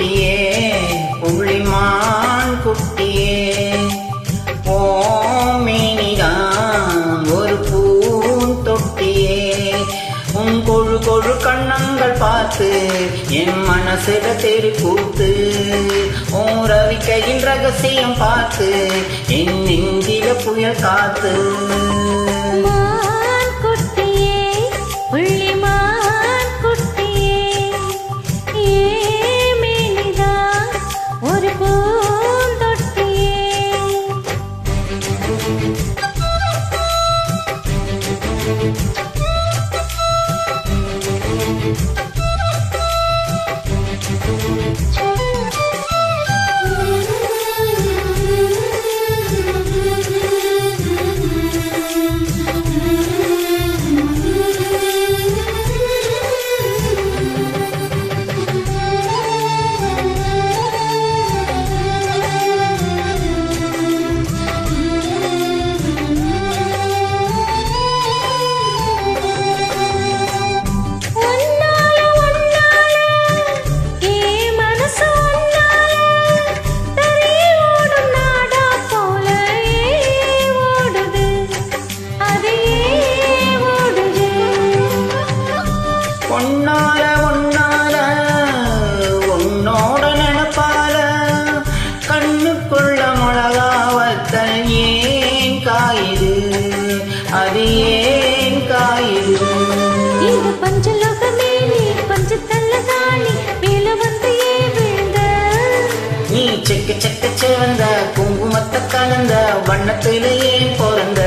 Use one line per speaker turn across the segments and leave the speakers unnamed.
குட்டியே புள்ளிமான் குட்டியே ஓமேனிதான் ஒரு பூந்தொட்டியே உன் கொழு கொழு கண்ணங்கள் பார்த்து என் மனசுல தெரு கூத்து உன் ரவிக்கையின் ரகசியம் பார்த்து என் நெஞ்சில புயல் காத்து ஒன்னால ஒன்னால உன்னோட நினைப்பால கண்ணுக்குள்ள மிளகாவத்தல் ஏன் காயுது அது ஏன் காயுது
இந்த பஞ்சலோகமே நீ பஞ்சத்தல்லதானி மேல வந்து விழுந்த
நீ செக்க செக்க சிவந்த குங்குமத்தை கலந்த வண்ணத்திலே ஏன் பிறந்த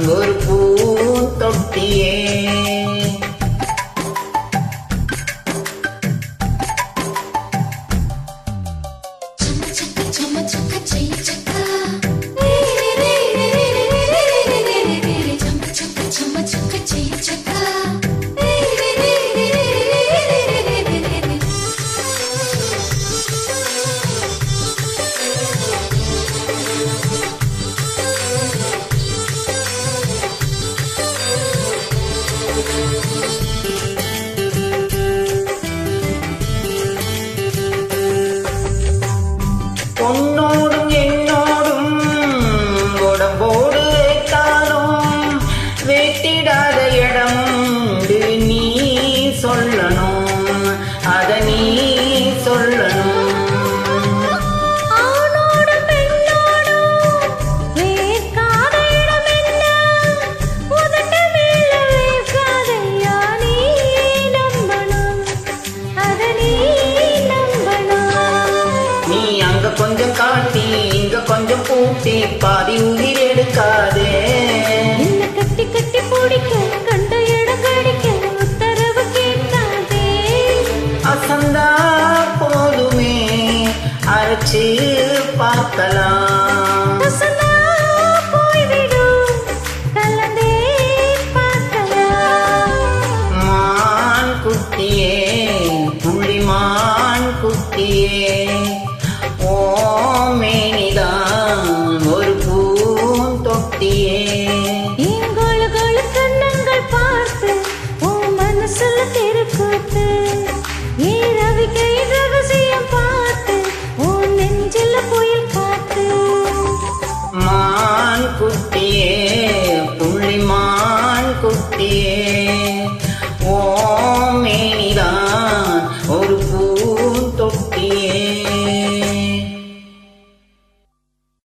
ஒரு பூந்தொட்டியே உன்னோடும் என்னோடும் உடம்போடு வைத்தாலும் வெட்டிடாத